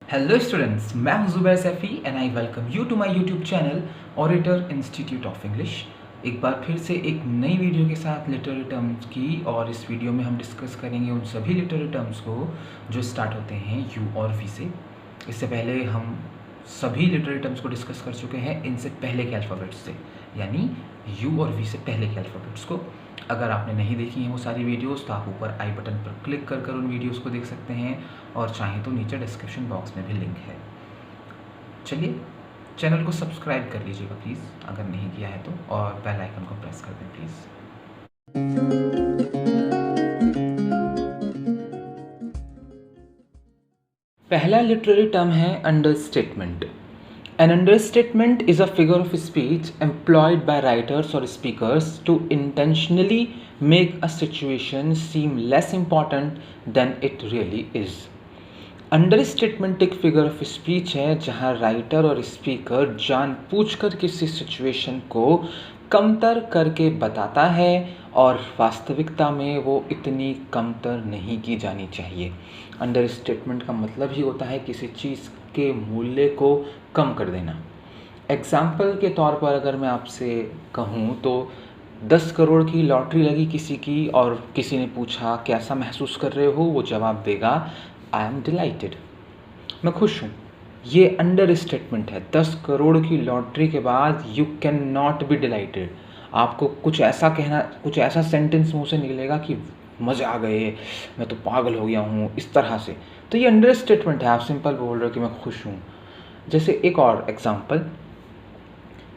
Hello students, मैं हूं Zubair Saifi and I welcome you to my YouTube channel Orator Institute of English. एक बार फिर से एक नई वीडियो के साथ लिटरेरी टर्म्स की, और इस वीडियो में हम डिस्कस करेंगे उन सभी लिटरेरी टर्म्स को जो स्टार्ट होते हैं यू और वी से। इससे पहले हम सभी लिटरेरी टर्म्स को डिस्कस कर चुके हैं इनसे पहले के अल्फ़ाबेट्स से, यानी यू और वी से पहले के अल्फ़ाबेट्स को। अगर आपने नहीं देखी हैं वो सारी वीडियोस तो आप ऊपर आई बटन पर क्लिक कर कर उन वीडियोस को देख सकते हैं, और चाहें तो नीचे डिस्क्रिप्शन बॉक्स में भी लिंक है। चलिए, चैनल को सब्सक्राइब कर लीजिएगा प्लीज़ अगर नहीं किया है तो, और बेल आइकन को प्रेस कर दें प्लीज़। पहला लिटरेरी टर्म है understatement. An understatement is a figure of speech employed by writers or speakers to intentionally make a situation seem less important than it really is. Understatement एक figure of speech है जहां writer और speaker जानबूझकर किसी situation को कमतर करके बताता है और वास्तविकता में वो इतनी कमतर नहीं की जानी चाहिए। अंडरस्टेटमेंट का मतलब ही होता है किसी चीज़ के मूल्य को कम कर देना। एग्जाम्पल के तौर पर अगर मैं आपसे कहूँ तो 10 करोड़ की लॉटरी लगी किसी की, और किसी ने पूछा कैसा महसूस कर रहे हो, वो जवाब देगा आई एम डिलाइटेड, मैं खुश हूँ। ये अंडर स्टेटमेंट है। 10 करोड़ की लॉटरी के बाद you can not be dilated. आपको कुछ ऐसा कहना, कुछ ऐसा सेंटेंस मुँह से निकलेगा कि मज़े आ गए, मैं तो पागल हो गया हूँ, इस तरह से। तो ये अंडर स्टेटमेंट है। आप सिंपल बोल रहे हो कि मैं खुश हूँ। जैसे एक और एग्जाम्पल,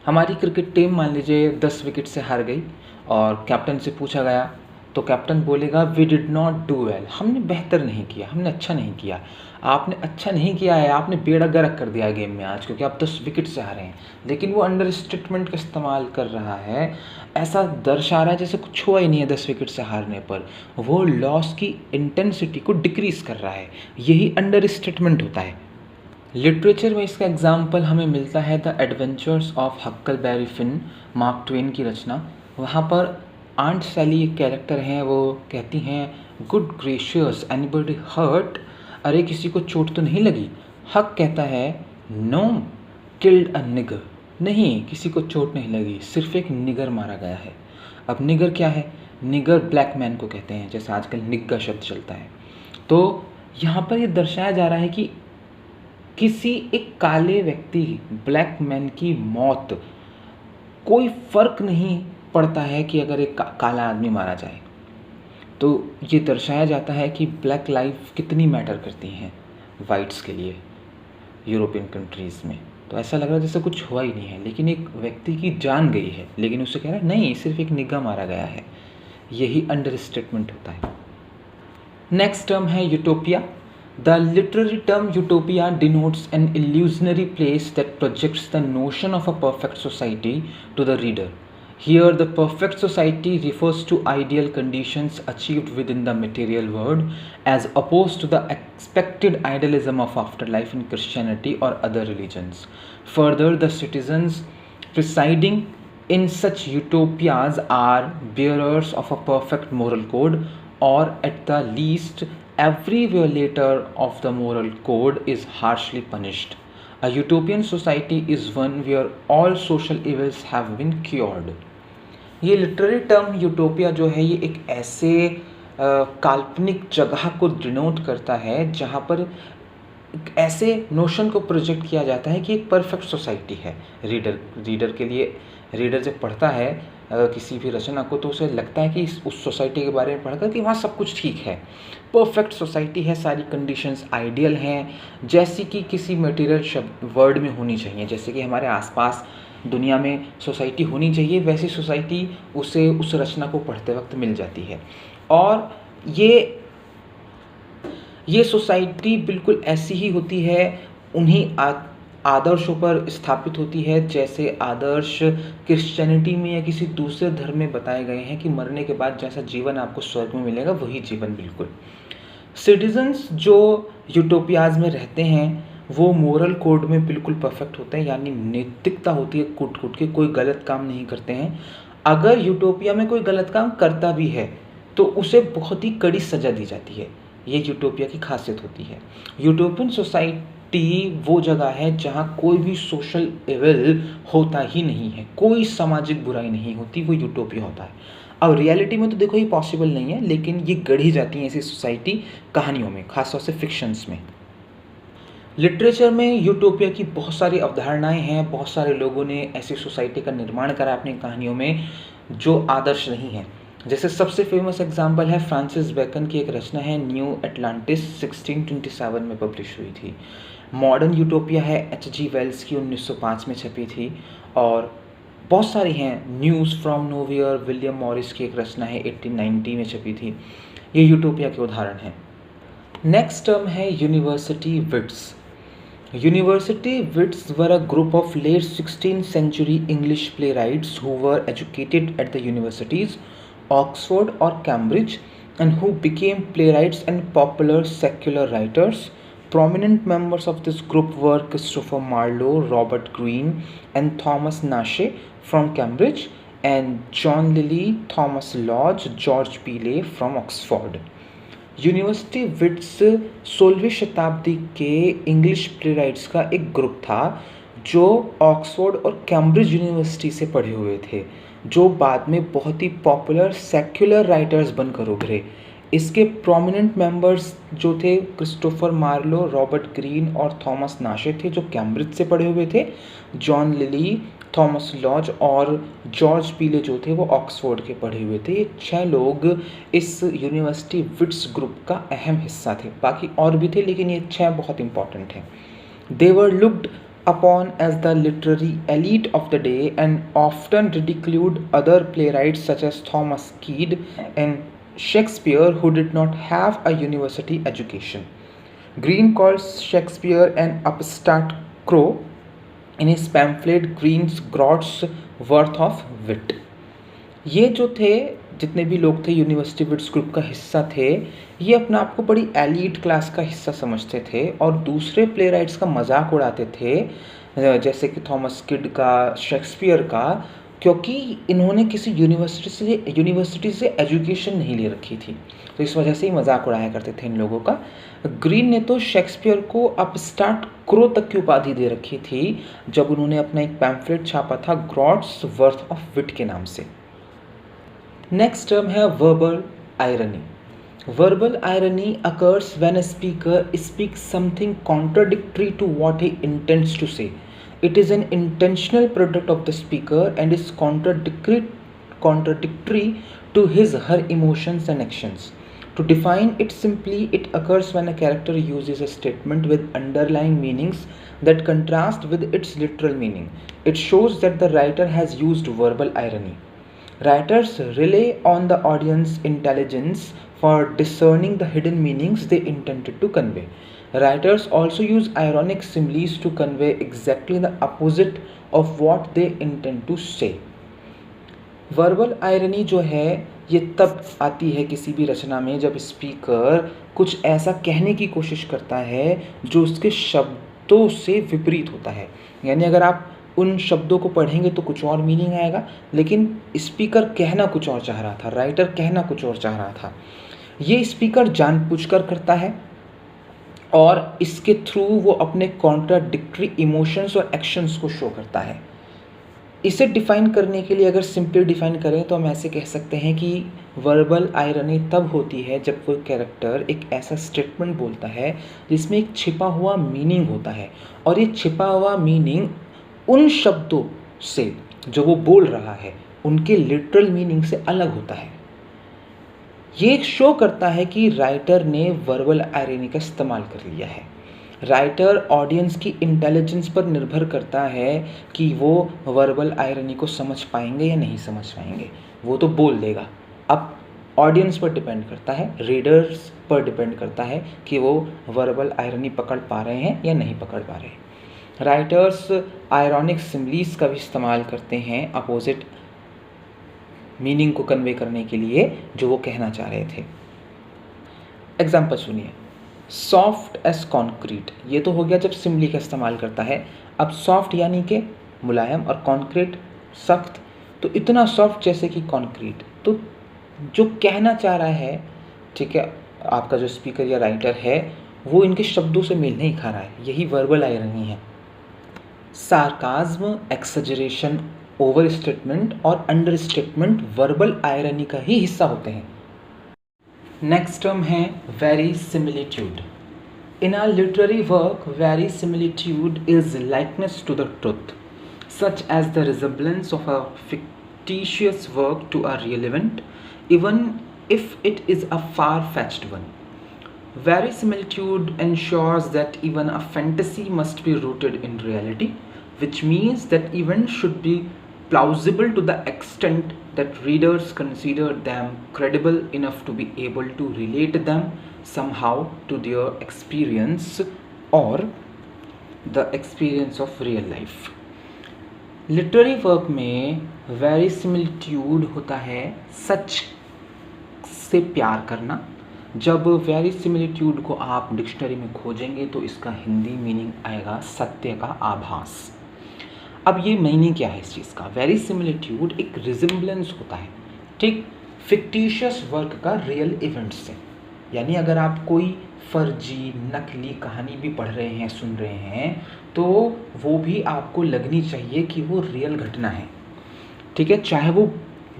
हमारी क्रिकेट टीम मान लीजिए 10 विकेट से हार गई और कैप्टन से पूछा गया तो कैप्टन बोलेगा we did not do well, हमने बेहतर नहीं किया, हमने अच्छा नहीं किया। आपने अच्छा नहीं किया है, आपने बेड़ा गर्क कर दिया गेम में आज, क्योंकि आप 10 विकेट से हारे हैं। लेकिन वो अंडर स्टेटमेंट का इस्तेमाल कर रहा है, ऐसा दर्शा रहा है जैसे कुछ हुआ ही नहीं है 10 विकेट से हारने पर। वो लॉस की इंटेंसिटी को डिक्रीज़ कर रहा है। यही अंडर स्टेटमेंट होता है। लिटरेचर में इसका एग्जाम्पल हमें मिलता है the adventures of Huckleberry Finn, Mark Twain की रचना। वहाँ पर आंट सैली एक कैरेक्टर हैं, वो कहती हैं गुड ग्रेशियस एनीबडी हर्ट, अरे किसी को चोट तो नहीं लगी। हक कहता है नो किल्ड अ निगर, नहीं किसी को चोट नहीं लगी, सिर्फ एक निगर मारा गया है। अब निगर क्या है? निगर ब्लैक मैन को कहते हैं, जैसे आजकल निग्गा शब्द चलता है। तो यहाँ पर ये दर्शाया जा रहा है कि किसी एक काले व्यक्ति, ब्लैक मैन की मौत, कोई फ़र्क नहीं पड़ता है कि अगर एक काला आदमी मारा जाए। तो ये दर्शाया जाता है कि ब्लैक लाइफ कितनी मैटर करती हैं वाइट्स के लिए यूरोपियन कंट्रीज़ में। तो ऐसा लग रहा है जैसे कुछ हुआ ही नहीं है, लेकिन एक व्यक्ति की जान गई है, लेकिन उससे कह रहा है नहीं, सिर्फ एक निगाह मारा गया है। यही अंडर स्टेटमेंट होता है। नेक्स्ट टर्म है utopia. The literary term utopia denotes an illusionary place that projects the notion of a perfect society to the reader. Here, the perfect society refers to ideal conditions achieved within the material world, as opposed to the expected idealism of afterlife in Christianity or other religions. Further, the citizens presiding in such utopias are bearers of a perfect moral code, or at the least, every violator of the moral code is harshly punished. A utopian society is one where all social evils have been cured. ये literary term utopia जो है, ये एक ऐसे काल्पनिक जगह को denote करता है जहाँ पर एक ऐसे नोशन को प्रोजेक्ट किया जाता है कि एक परफेक्ट सोसाइटी है। रीडर के लिए, रीडर जब पढ़ता है किसी भी रचना को, तो उसे लगता है कि उस सोसाइटी के बारे में पढ़कर कि वहाँ सब कुछ ठीक है, परफेक्ट सोसाइटी है, सारी कंडीशंस आइडियल हैं, जैसी कि किसी मटेरियल शब्द वर्ड में होनी चाहिए। जैसे कि हमारे आसपास दुनिया में सोसाइटी होनी चाहिए, वैसी सोसाइटी उसे उस रचना को पढ़ते वक्त मिल जाती है। और ये सोसाइटी बिल्कुल ऐसी ही होती है, उन्हीं आदर्शों पर स्थापित होती है जैसे आदर्श क्रिश्चियनिटी में या किसी दूसरे धर्म में बताए गए हैं कि मरने के बाद जैसा जीवन आपको स्वर्ग में मिलेगा, वही जीवन बिल्कुल। सिटीजन्स जो यूटोपियाज में रहते हैं वो मोरल कोड में बिल्कुल परफेक्ट होते हैं, यानी नैतिकता होती है कूट कूट के, कोई गलत काम नहीं करते हैं। अगर यूटोपिया में कोई गलत काम करता भी है तो उसे बहुत ही कड़ी सज़ा दी जाती है। ये यूटोपिया की खासियत होती है। यूटोपियन सोसाइटी वो जगह है जहाँ कोई भी सोशल इविल होता ही नहीं है, कोई सामाजिक बुराई नहीं होती, वो यूटोपिया होता है। अब रियलिटी में तो देखो ये पॉसिबल नहीं है, लेकिन ये गढ़ी जाती हैं ऐसी सोसाइटी कहानियों में, खासतौर से फिक्शंस में। लिटरेचर में यूटोपिया की बहुत सारी अवधारणाएं हैं, बहुत सारे लोगों ने ऐसी सोसाइटी का निर्माण करा अपनी कहानियों में जो आदर्श नहीं है। जैसे सबसे फेमस एग्जाम्पल है फ्रांसिस बेकन की एक रचना है न्यू एटलांटिस, 1627 में पब्लिश हुई थी। मॉडर्न यूटोपिया है H.G. वेल्स की, 1905 में छपी थी। और बहुत सारी हैं, news from nowhere, William Morris की एक रचना है 1890 में छपी थी। ये यूटोपिया के उदाहरण हैं। नेक्स्ट टर्म है university wits. University wits were a group of late 16th century English playwrights who were educated at the universities, Oxford or Cambridge, and who became playwrights and popular secular writers. Prominent members of this group were Christopher Marlowe, Robert Greene, and Thomas Nashe from Cambridge, and John Lilly, Thomas Lodge, George Peele from Oxford. University wits 16वीं शताब्दी के English प्लेराइट्स का एक group था जो Oxford और Cambridge university से पढ़े हुए थे, जो बाद में बहुत ही पॉपुलर सेक्युलर राइटर्स बनकर उभरे। इसके प्रोमिनेंट मेंबर्स जो थे क्रिस्टोफर मार्लो, रॉबर्ट ग्रीन और थॉमस नाशे थे जो कैम्ब्रिज से पढ़े हुए थे। जॉन लिली, थॉमस लॉज और जॉर्ज पीले जो थे वो ऑक्सफोर्ड के पढ़े हुए थे। ये 6 लोग इस यूनिवर्सिटी विट्स ग्रुप का अहम हिस्सा थे। बाकी और भी थे लेकिन ये 6 बहुत इंपॉर्टेंट हैं। दे वर looked upon as the literary elite of the day and often ridiculed other playwrights such as Thomas Keed and Shakespeare who did not have a university education. Greene calls Shakespeare an upstart crow in his pamphlet Green's Groats Worth of Wit. ये जो थे, जितने भी लोग थे university wits group का हिस्सा थे, ये अपने आप को बड़ी एलीट क्लास का हिस्सा समझते थे और दूसरे प्लेराइट्स का मजाक उड़ाते थे, जैसे कि थॉमस किड का, शेक्सपियर का, क्योंकि इन्होंने किसी यूनिवर्सिटी से एजुकेशन नहीं ले रखी थी, तो इस वजह से ही मजाक उड़ाया करते थे इन लोगों का। ग्रीन ने तो शेक्सपियर को अपस्टार्ट क्रो तक की उपाधि दे रखी थी जब उन्होंने अपना एक पैम्फलेट छापा था ग्रॉट्स वर्थ ऑफ विट के नाम से। नेक्स्ट टर्म है verbal irony. Verbal irony occurs when a speaker speaks something contradictory to what he intends to say. It is an intentional product of the speaker and is contradictory to his or her emotions and actions. To define it simply, it occurs when a character uses a statement with underlying meanings that contrast with its literal meaning. It shows that the writer has used verbal irony. Writers rely on the audience's intelligence for discerning the hidden meanings they intended to convey. Writers also use ironic similes to convey exactly the opposite of what they intend to say. Verbal irony जो है ये तब आती है किसी भी रचना में जब स्पीकर कुछ ऐसा कहने की कोशिश करता है जो उसके शब्दों से विपरीत होता है। यानी अगर आप उन शब्दों को पढ़ेंगे तो कुछ और मीनिंग आएगा, लेकिन स्पीकर कहना कुछ और चाह रहा था, राइटर कहना कुछ और चाह रहा था। ये स्पीकर जानबूझकर करता है और इसके थ्रू वो अपने कॉन्ट्राडिक्टरी इमोशंस और एक्शंस को शो करता है। इसे डिफ़ाइन करने के लिए अगर सिंपली डिफ़ाइन करें तो हम ऐसे कह सकते हैं कि वर्बल आयरनी तब होती है जब कोई कैरेक्टर एक ऐसा स्टेटमेंट बोलता है जिसमें एक छिपा हुआ मीनिंग होता है और ये छिपा हुआ मीनिंग उन शब्दों से जो वो बोल रहा है उनके लिटरल मीनिंग से अलग होता है। ये शो करता है कि राइटर ने वर्बल आयरनी का इस्तेमाल कर लिया है। राइटर ऑडियंस की इंटेलिजेंस पर निर्भर करता है कि वो वर्बल आयरनी को समझ पाएंगे या नहीं समझ पाएंगे, वो तो बोल देगा। अब ऑडियंस पर डिपेंड करता है, रीडर्स पर डिपेंड करता है कि वो वर्बल आयरनी पकड़ पा रहे हैं या नहीं पकड़ पा रहे हैं। राइटर्स आयरॉनिक सिम्बलीज का भी इस्तेमाल करते हैं अपोजिट मीनिंग को कन्वे करने के लिए जो वो कहना चाह रहे थे। एग्जाम्पल सुनिए, सॉफ्ट एज कॉन्क्रीट, ये तो हो गया जब सिम्बली का इस्तेमाल करता है। अब सॉफ्ट यानी कि मुलायम और कॉन्क्रीट सख्त, तो इतना सॉफ्ट जैसे कि कॉन्क्रीट। तो जो कहना चाह रहा है, ठीक है, आपका जो स्पीकर या राइटर है वो इनके शब्दों से मेल नहीं खा रहा है, यही वर्बल आयरनी है। सार्काज्म, एक्सजरेशन, ओवर स्टेटमेंट और अंडर स्टेटमेंट वर्बल आयरनी का ही हिस्सा होते हैं। नेक्स्ट टर्म है वेरीसिमिलिट्यूड। In our literary work, verisimilitude is likeness to the truth, such as the resemblance of a fictitious work to a real event, even if it is a far-fetched one. Verisimilitude ensures that even a fantasy must be rooted in reality, which means that events should be plausible to the extent that readers consider them credible enough to be able to relate them somehow to their experience or the experience of real life. Literary work में वेरीसिमिलिट्यूड होता है सच से प्यार करना। जब वेरीसिमिलिट्यूड को आप dictionary में खोजेंगे तो इसका हिंदी मीनिंग आएगा सत्य का आभास। अब ये मीनिंग क्या है इस चीज़ का? वेरीसिमिलिट्यूड एक रिजेम्बलेंस होता है, ठीक, फिक्टिशियस वर्क का रियल इवेंट से। यानी अगर आप कोई फर्जी नकली कहानी भी पढ़ रहे हैं, सुन रहे हैं, तो वो भी आपको लगनी चाहिए कि वो रियल घटना है, ठीक है, चाहे वो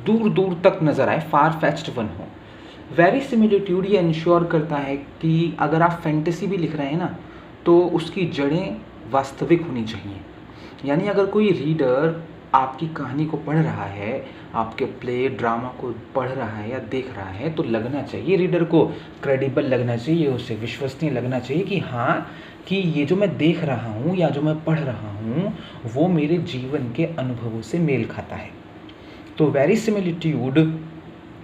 दूर दूर तक नज़र आए, फार फैच्ड वन हो। वेरीसिमिलिट्यूड ये इंश्योर करता है कि अगर आप फैंटेसी भी लिख रहे हैं ना, तो उसकी जड़ें वास्तविक होनी चाहिए। यानी अगर कोई रीडर आपकी कहानी को पढ़ रहा है, आपके प्ले ड्रामा को पढ़ रहा है या देख रहा है, तो लगना चाहिए रीडर को क्रेडिबल लगना चाहिए, उसे विश्वसनीय लगना चाहिए कि हाँ, कि ये जो मैं देख रहा हूँ या जो मैं पढ़ रहा हूँ वो मेरे जीवन के अनुभवों से मेल खाता है। तो वेरीसिमिलिट्यूड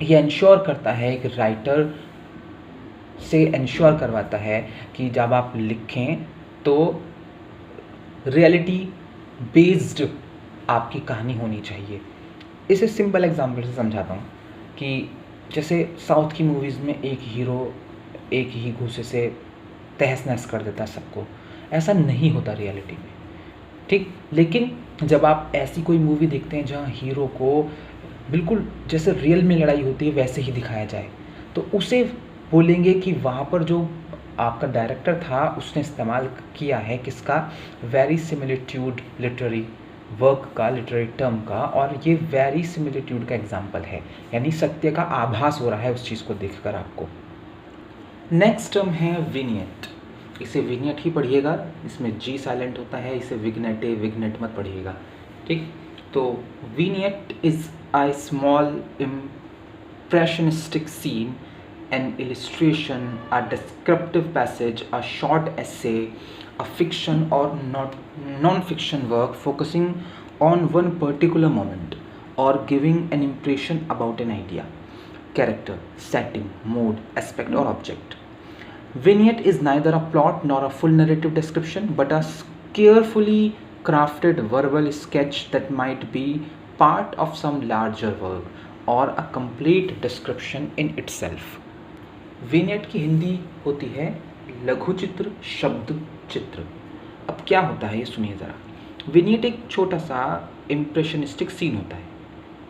ये इंश्योर करता है कि राइटर से इंश्योर करवाता है कि जब आप लिखें तो रियलिटी बेस्ड आपकी कहानी होनी चाहिए। इसे सिंपल एग्जांपल से समझाता हूँ कि जैसे साउथ की मूवीज़ में एक हीरो एक ही घूसे से तहस नहस कर देता है सबको, ऐसा नहीं होता रियलिटी में, ठीक। लेकिन जब आप ऐसी कोई मूवी देखते हैं जहाँ हीरो को बिल्कुल जैसे रियल में लड़ाई होती है वैसे ही दिखाया जाए, तो उसे बोलेंगे कि वहाँ पर जो आपका डायरेक्टर था उसने इस्तेमाल किया है किसका? वेरीसिमिलिट्यूड लिटरेरी वर्क का, लिटरेरी टर्म का, और ये वेरीसिमिलिट्यूड का एग्जाम्पल है, यानी सत्य का आभास हो रहा है उस चीज़ को देखकर आपको। नेक्स्ट टर्म है विनियट। इसे विनियट ही पढ़िएगा, इसमें जी साइलेंट होता है, इसे विग्नेटे विग्नेट मत पढ़िएगा, ठीक। तो विनियट is a small impressionistic scene, an illustration, a descriptive passage, a short essay, a fiction or not non-fiction work focusing on one particular moment or giving an impression about an idea, character, setting, mood, aspect or object. Vignette is neither a plot nor a full narrative description but a carefully crafted verbal sketch that might be part of some larger work or a complete description in itself. विनियट की हिंदी होती है लघु चित्र, शब्द चित्र। अब क्या होता है ये सुनिए ज़रा। विनियट एक छोटा सा इम्प्रेशनिस्टिक सीन होता है,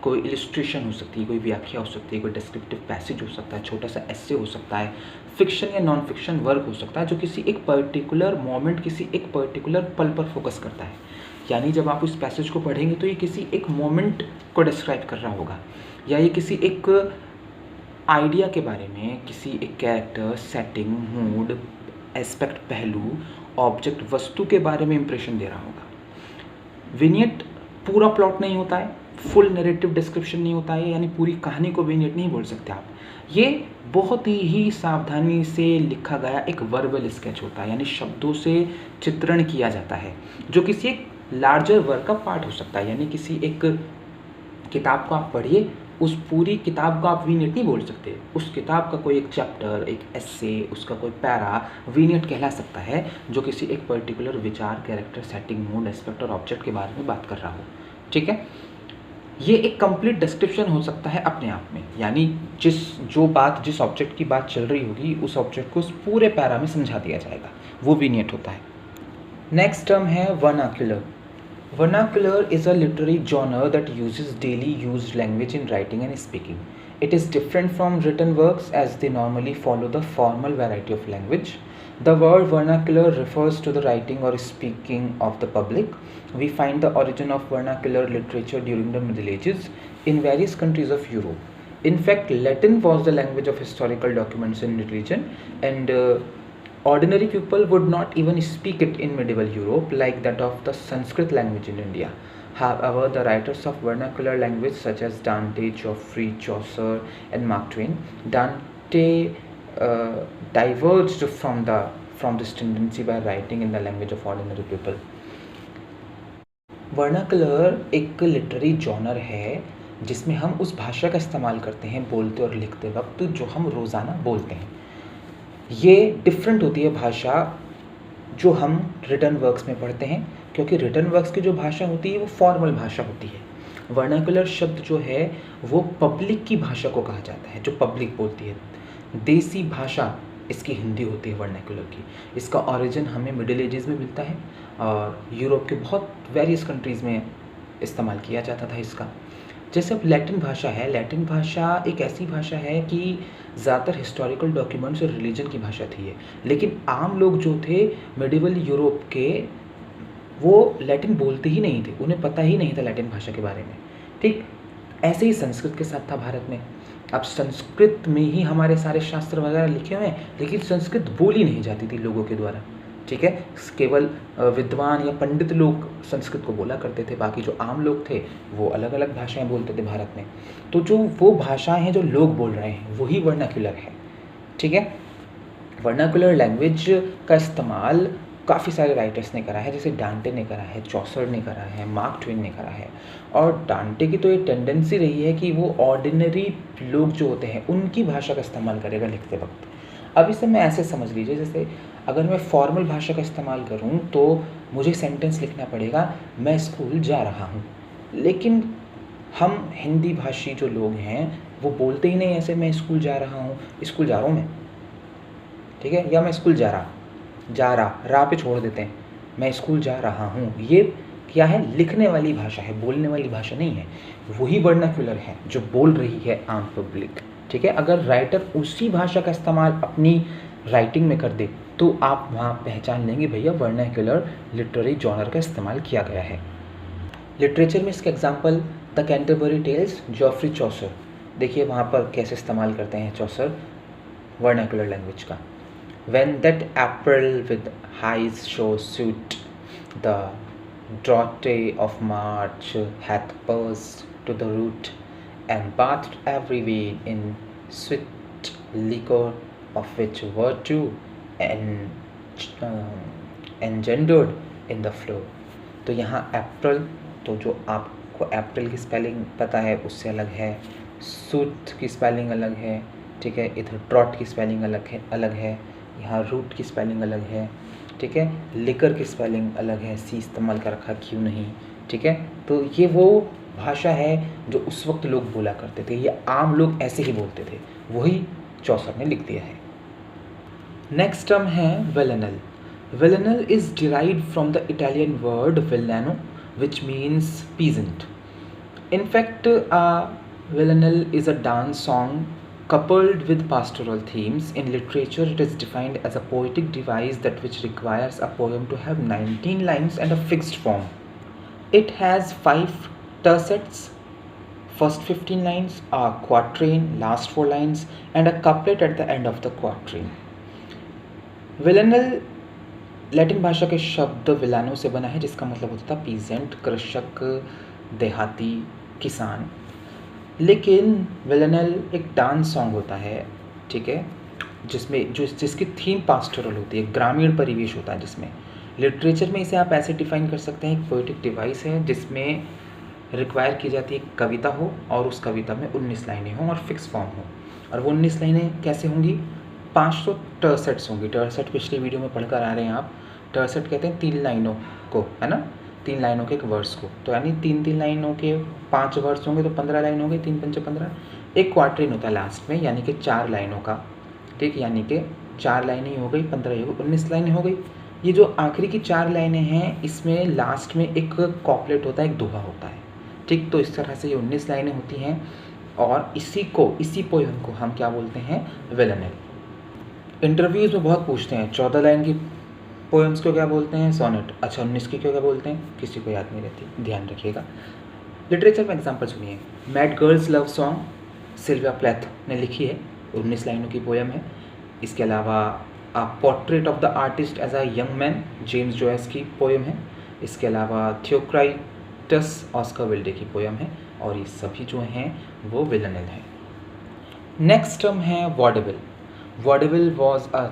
कोई इलिस्ट्रेशन हो सकती है, कोई व्याख्या हो सकती है, कोई डिस्क्रिप्टिव पैसेज हो सकता है, छोटा सा एस्से हो सकता है, फिक्शन या नॉन फिक्शन वर्क हो सकता है जो किसी एक पर्टिकुलर मोमेंट, किसी एक पर्टिकुलर पल पर फोकस करता है। यानी जब आप उस पैसेज को पढ़ेंगे तो ये किसी एक मोमेंट को डिस्क्राइब कर रहा होगा, या ये किसी एक आइडिया के बारे में, किसी एक कैरेक्टर, सेटिंग, मूड, एस्पेक्ट, पहलू, ऑब्जेक्ट, वस्तु के बारे में इंप्रेशन दे रहा होगा। विनियट पूरा प्लॉट नहीं होता है, फुल नैरेटिव डिस्क्रिप्शन नहीं होता है, यानी पूरी कहानी को विनियट नहीं बोल सकते आप। ये बहुत ही सावधानी से लिखा गया एक वर्बल स्केच होता है, यानी शब्दों से चित्रण किया जाता है जो किसी एक लार्जर वर्क का पार्ट हो सकता है। यानी किसी एक किताब को आप पढ़िए, उस पूरी किताब को आप विनियट नहीं बोल सकते, उस किताब का कोई एक चैप्टर, एक एस्से, उसका कोई पैरा विनियट कहला सकता है जो किसी एक पर्टिकुलर विचार, कैरेक्टर, सेटिंग, मूड, एस्पेक्ट और ऑब्जेक्ट के बारे में बात कर रहा हो, ठीक है। ये एक कंप्लीट डिस्क्रिप्शन हो सकता है अपने आप में, यानी जिस ऑब्जेक्ट की बात चल रही होगी उस ऑब्जेक्ट को उस पूरे पैरा में समझा दिया जाएगा, वो विनियट होता है। नेक्स्ट टर्म है vernacular. Vernacular is a literary genre that uses daily used language in writing and speaking. It is different from written works as they normally follow the formal variety of language. The word vernacular refers to the writing or speaking of the public. We find the origin of vernacular literature during the Middle Ages in various countries of Europe. In fact, Latin was the language of historical documents in religion, and ordinary people would not even speak it in medieval Europe like that of the Sanskrit language in India. However, the writers of vernacular language such as Dante, Geoffrey Chaucer, and Mark Twain, Dante diverged from this tendency by writing in the language of ordinary people. Vernacular एक literary genre है जिसमें हम उस भाषा का इस्तेमाल करते हैं बोलते और लिखते वक्त जो हम रोज़ाना बोलते हैं. ये डिफरेंट होती है भाषा जो हम रिटर्न वर्क्स में पढ़ते हैं, क्योंकि रिटर्न वर्क्स की जो भाषा होती है वो फॉर्मल भाषा होती है. वर्नाकुलर शब्द जो है वो पब्लिक की भाषा को कहा जाता है, जो पब्लिक बोलती है. देसी भाषा इसकी हिंदी होती है वर्नाकुलर की. इसका ओरिजिन हमें मिडिल एजेस में मिलता है और यूरोप के बहुत वेरियस कंट्रीज़ में इस्तेमाल किया जाता था इसका. जैसे अब लैटिन भाषा है, लैटिन भाषा एक ऐसी भाषा है कि ज़्यादातर हिस्टोरिकल डॉक्यूमेंट्स और रिलीजन की भाषा थी. लेकिन आम लोग जो थे मिडिवल यूरोप के, वो लैटिन बोलते ही नहीं थे, उन्हें पता ही नहीं था लैटिन भाषा के बारे में. ठीक ऐसे ही संस्कृत के साथ था भारत में. अब संस्कृत में ही हमारे सारे शास्त्र वगैरह लिखे हुए हैं, लेकिन संस्कृत बोली नहीं जाती थी लोगों के द्वारा. ठीक है, केवल विद्वान या पंडित लोग संस्कृत को बोला करते थे, बाकी जो आम लोग थे वो अलग अलग भाषाएं बोलते थे भारत में. तो जो वो भाषाएं हैं जो लोग बोल रहे हैं वही वर्नाकुलर है. ठीक है, वर्नाकुलर लैंग्वेज का इस्तेमाल काफ़ी सारे राइटर्स ने करा है, जैसे डांटे ने करा है, चौसर ने करा है, मार्क ट्वेन ने करा है. और डांटे की तो ये टेंडेंसी रही है कि वो ऑर्डिनरी लोग जो होते हैं उनकी भाषा का इस्तेमाल करेगा लिखते वक्त. अब इसे मैं ऐसे समझ लीजिए, जैसे अगर मैं फॉर्मल भाषा का इस्तेमाल करूं तो मुझे सेंटेंस लिखना पड़ेगा मैं स्कूल जा रहा हूं. लेकिन हम हिंदी भाषी जो लोग हैं वो बोलते ही नहीं ऐसे मैं स्कूल जा रहा हूँ, स्कूल जा रहा हूँ मैं. ठीक है, या मैं स्कूल जा रहा पे छोड़ देते हैं, मैं स्कूल जा रहा हूँ. ये क्या है, लिखने वाली भाषा है, बोलने वाली भाषा नहीं है. वही वर्नाकुलर है जो बोल रही है आम पब्लिक. ठीक है, अगर राइटर उसी भाषा का इस्तेमाल अपनी राइटिंग में कर दे तो आप वहाँ पहचान लेंगे भैया वर्नाकुलर लिटरेरी जॉनर का इस्तेमाल किया गया है. लिटरेचर में इसके example the Canterbury Tales, Geoffrey Chaucer. देखिए वहाँ पर कैसे इस्तेमाल करते हैं चौसर वर्नाकुलर लैंग्वेज का. When that April with highs show suit, the drought of March hath burst to the root, and bathed every vein in sweet liquor, of which virtue engendered in the flow. तो यहाँ अप्रैल, तो जो आपको अप्रैल की spelling पता है उससे अलग है, सूट की स्पेलिंग अलग है. ठीक है, इधर ड्रॉट की स्पेलिंग अलग है, यहाँ रूट की स्पेलिंग अलग है. ठीक है, लिकर की स्पेलिंग अलग है, सी इस्तेमाल कर रखा क्यों नहीं. ठीक है, तो ये वो भाषा है जो उस वक्त लोग बोला करते थे, ये आम लोग ऐसे ही बोलते थे, वही चौसर ने लिख दिया है. नेक्स्ट टर्म है villanelle. Villanelle is derived from the Italian word villano which means peasant. In fact, villanelle is a dance song coupled with pastoral themes. In literature, it is defined as a poetic device that which requires a poem to have 19 lines and a fixed form. It has 5 tercets. First 15 lines, a quatrain, last 4 lines, and a couplet at the end of the quatrain. Villanelle Latin भाषा के शब्द विलानो से बना है, जिसका मतलब होता था पीजेंट, कृषक, देहाती, किसान. लेकिन विलेनल एक डांस सॉन्ग होता है. ठीक है, जिसकी थीम पास्टोरल होती है, ग्रामीण परिवेश होता है. जिसमें लिटरेचर में इसे आप ऐसे डिफाइन कर सकते हैं, एक पोएटिक डिवाइस है जिसमें रिक्वायर की जाती है कविता हो और उस कविता में 19 लाइनें हों और फिक्स फॉर्म हो. और वो 19 लाइनें कैसे होंगी, 500 टर्सेट्स होंगी. टर्सेट पिछले वीडियो में पढ़कर आ रहे हैं आप. टर्सेट कहते हैं 3 लाइनों को, है ना, 3 लाइनों के एक वर्स को. तो यानी 3 लाइनों के 5 वर्स होंगे तो 15 लाइन हो गई, 3 पंचे 15. एक क्वार्टरिन होता है लास्ट में, यानी कि 4 लाइनों का. ठीक, यानी कि 4 लाइनें हो गई, 15 हो गई, 19 लाइनें हो गई. ये जो आखिरी की 4 लाइनें हैं इसमें लास्ट में एक कॉपलेट होता है, एक दोहा होता है. ठीक, तो इस तरह से ये 19 लाइनें होती हैं और इसी पोएम को हम क्या बोलते हैं, विलेनल. इंटरव्यूज़ में बहुत पूछते हैं 14 लाइन की पोएम्स को क्या बोलते हैं, सोनेट। अच्छा 19 की क्या बोलते हैं, किसी को याद नहीं रहती, ध्यान रखिएगा। लिटरेचर में एग्जाम्पल सुनिए। Mad girl's love song Sylvia Plath ने लिखी है, 19 लाइनों की पोएम है। इसके अलावा a portrait of the artist as a young man, James Joyce की पोएम है। इसके अलावा थियोक्राइटस ऑस्कर विल्डे की पोएम है, और ये सभी जो हैं वो विलनेल हैं। नेक्स्ट टर्म है vaudeville. Vaudeville was a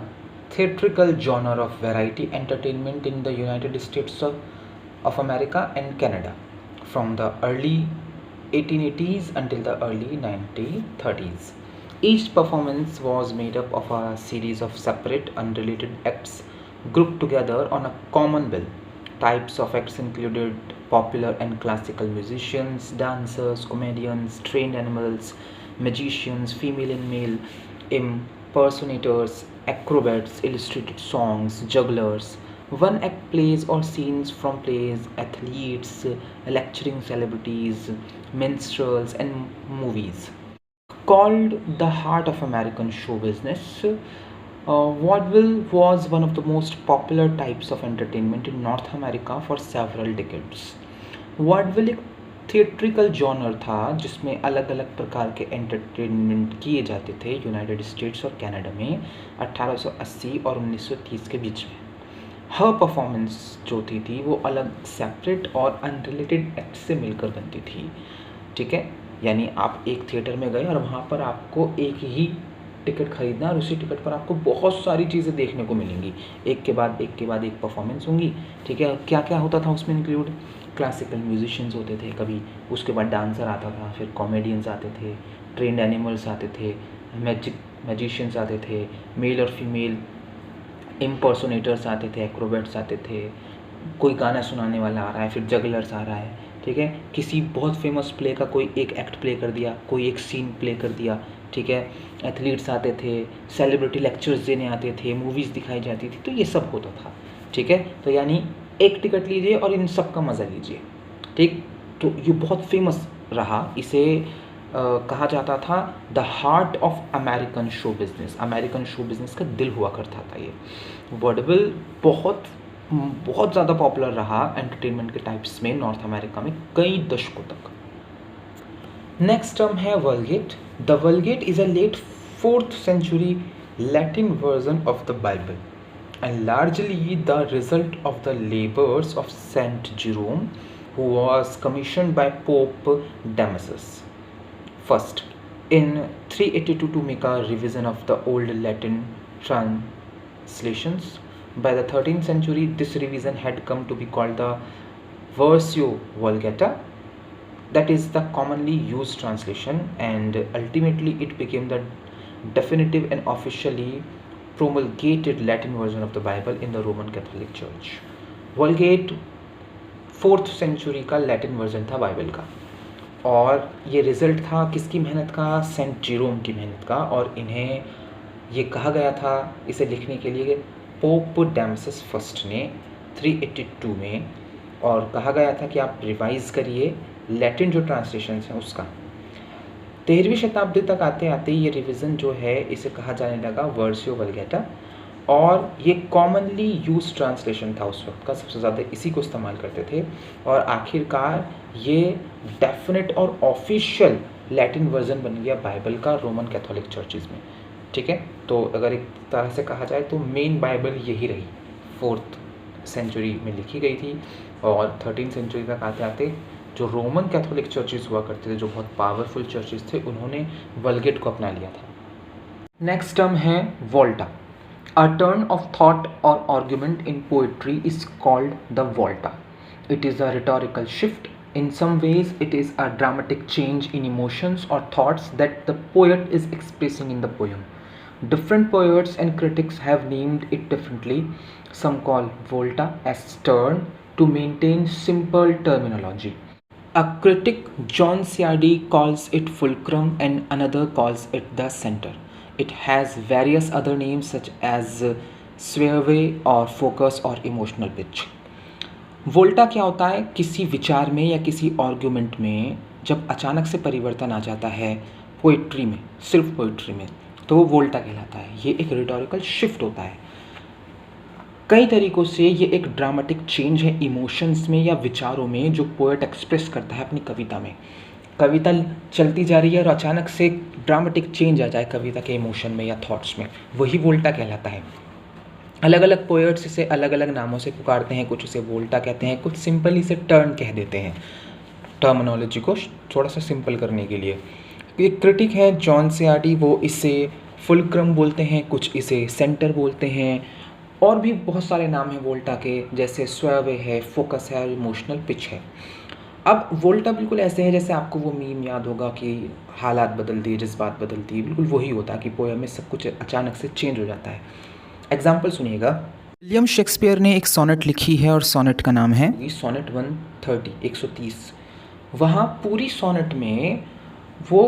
theatrical genre of variety entertainment in the United States of America and Canada from the early 1880s until the early 1930s. Each performance was made up of a series of separate, unrelated acts grouped together on a common bill. Types of acts included popular and classical musicians, dancers, comedians, trained animals, magicians, female and male impersonators, acrobats, illustrated songs, jugglers, one act plays or scenes from plays, athletes, lecturing celebrities, minstrels, and movies. Called the heart of American show business, vaudeville was one of the most popular types of entertainment in North America for several decades. vaudeville एक theatrical genre था जिसमें अलग अलग प्रकार के entertainment किए जाते थे यूनाइटेड स्टेट्स और कनाडा में 1880 और 1930 के बीच में। हर परफॉर्मेंस जो होती थी वो अलग सेपरेट और अनरिलेटेड एक्ट से मिलकर बनती थी, ठीक है। यानी आप एक थिएटर में गए और वहाँ पर आपको एक ही टिकट खरीदना और उसी टिकट पर आपको बहुत सारी चीज़ें देखने को मिलेंगी, एक के बाद एक परफॉर्मेंस होंगी, ठीक है। क्या क्या होता था उसमें इंक्लूड, क्लासिकल म्यूजिशियंस होते थे कभी, उसके बाद डांसर आता था, फिर कॉमेडियंस आते थे, ट्रेंड एनिमल्स आते थे, मैजिशियंस आते थे, मेल और फीमेल इम्पर्सोनेटर्स आते थे, एक्रोबेट्स आते थे, कोई गाना सुनाने वाला आ रहा है, फिर जगलर्स आ रहा है, ठीक है। किसी बहुत फेमस प्ले का कोई एक एक्ट प्ले कर दिया, कोई एक सीन प्ले कर दिया, ठीक है। एथलीट्स आते थे, सेलिब्रिटी लेक्चर्स देने आते थे, मूवीज़ दिखाई जाती थी, तो ये सब होता था, ठीक है। तो यानी एक टिकट लीजिए और इन सब का मज़ा लीजिए, ठीक। तो ये बहुत फेमस रहा, इसे कहा जाता था the heart of American show business. American show business का दिल हुआ करता था ये। वॉडेविल बहुत ज़्यादा पॉपुलर रहा एंटरटेनमेंट के टाइप्स में नॉर्थ अमेरिका में कई दशकों तक। नेक्स्ट टर्म है Vulgate. The Vulgate is a late 4th century Latin version of the Bible and largely the result of the labors of Saint Jerome, who was commissioned by Pope Damasus first in 382 to make a revision of the old Latin translations. By the 13th century, this revision had come to be called the Versio Vulgata, that is the commonly used translation, and ultimately it became the definitive and officially promulgated Latin version of the Bible in the Roman Catholic Church. Vulgate 4th century का Latin version था Bible का, और ये result था किसकी मेहनत का, Saint Jerome की मेहनत का। और इन्हें ये कहा गया था इसे लिखने के लिए पोप डैमसस फर्स्ट ने 382 में, और कहा गया था कि आप रिवाइज़ करिए लैटिन जो ट्रांसलेशन हैं उसका। 13वीं शताब्दी तक आते आते ये रिवीजन जो है इसे कहा जाने लगा वर्सियो वल्गेटा, और ये कॉमनली यूज ट्रांसलेशन था उस वक्त का, सबसे ज़्यादा इसी को इस्तेमाल करते थे। और आखिरकार ये डेफिनेट और ऑफिशियल लैटिन वर्जन बन गया बाइबल का रोमन कैथोलिक चर्चेज़ में, ठीक है। तो अगर एक तरह से कहा जाए तो मेन बाइबल यही रही, 4th सेंचुरी में लिखी गई थी, और 13th सेंचुरी तक आते आते जो रोमन कैथोलिक चर्चेज़ हुआ करते थे, जो बहुत पावरफुल चर्चेज़ थे, उन्होंने वल्गेट को अपना लिया था। नेक्स्ट टर्म है वोल्टा। A turn of thought or argument in poetry is called the volta. It is a rhetorical shift. In some ways, it is a dramatic change in emotions or thoughts that the poet is expressing in the poem. Different poets and critics have named it differently. Some call volta as turn to maintain simple terminology. A critic, John Ciardi, calls it fulcrum and another calls it the center. It has various other names such as swayaway or focus or emotional pitch. वोल्टा क्या होता है, किसी विचार में या किसी argument में जब अचानक से परिवर्तन आ जाता है पोइट्री में, सिर्फ पोइट्री में, तो वो वोल्टा कहलाता है। ये एक रिटोरिकल शिफ्ट होता है। कई तरीक़ों से ये एक ड्रामेटिक चेंज है इमोशंस में या विचारों में जो पोएट एक्सप्रेस करता है अपनी कविता में। कविता चलती जा रही है और अचानक से ड्रामेटिक चेंज आ जाए कविता के इमोशन में या थॉट्स में, वही वोल्टा कहलाता है। अलग अलग पोएट्स इसे अलग अलग नामों से पुकारते हैं, कुछ इसे वोल्टा कहते हैं, कुछ सिंपल इसे टर्न कह देते हैं, टर्मिनोलॉजी को थोड़ा सा सिंपल करने के लिए। एक क्रिटिक है जॉन सियार्डी, वो इसे फुलक्रम बोलते हैं, कुछ इसे सेंटर बोलते हैं, और भी बहुत सारे नाम हैं वोल्टा के, जैसे स्वैवे है, फोकस है और इमोशनल पिच है। अब वोल्टा बिल्कुल ऐसे है जैसे आपको वो मीम याद होगा कि हालात बदल दिए जज्बात बदल दिए, बिल्कुल वही होता है कि पोएम में सब कुछ अचानक से चेंज हो जाता है। एग्जाम्पल सुनिएगा। विलियम शेक्सपियर ने एक सोनेट लिखी है और सोनेट का नाम है सोनेट 130। वहाँ पूरी सोनेट में वो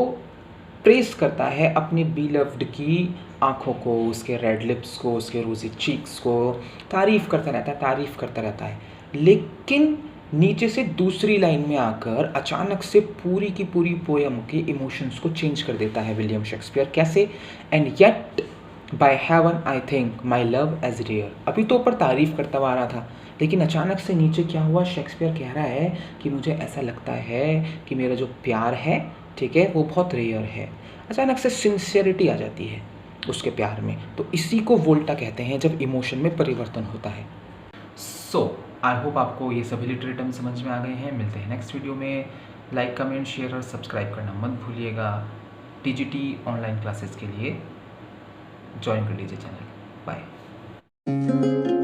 प्रेस करता है अपने बीलव्ड की आँखों को, उसके रेड लिप्स को, उसके रोजी चीक्स को, तारीफ़ करता रहता है। लेकिन नीचे से दूसरी लाइन में आकर अचानक से पूरी की पूरी पोएम के इमोशंस को चेंज कर देता है विलियम शेक्सपियर। कैसे? And yet by heaven I think my love as rare. अभी तो ऊपर तारीफ़ करता हुआ आ रहा था, लेकिन अचानक से नीचे क्या हुआ, शेक्सपियर कह रहा है कि मुझे ऐसा लगता है कि मेरा जो प्यार है, ठीक है, वो बहुत रेयर है। अचानक से सिंसियरिटी आ जाती है उसके प्यार में। तो इसी को वोल्टा कहते हैं जब इमोशन में परिवर्तन होता है। सो आई होप आपको ये सभी लिटरेरी टर्म समझ में आ गए हैं। मिलते हैं नेक्स्ट वीडियो में। लाइक, कमेंट, शेयर और सब्सक्राइब करना मत भूलिएगा। टीजीटी ऑनलाइन क्लासेस के लिए ज्वाइन कर लीजिए चैनल। बाय।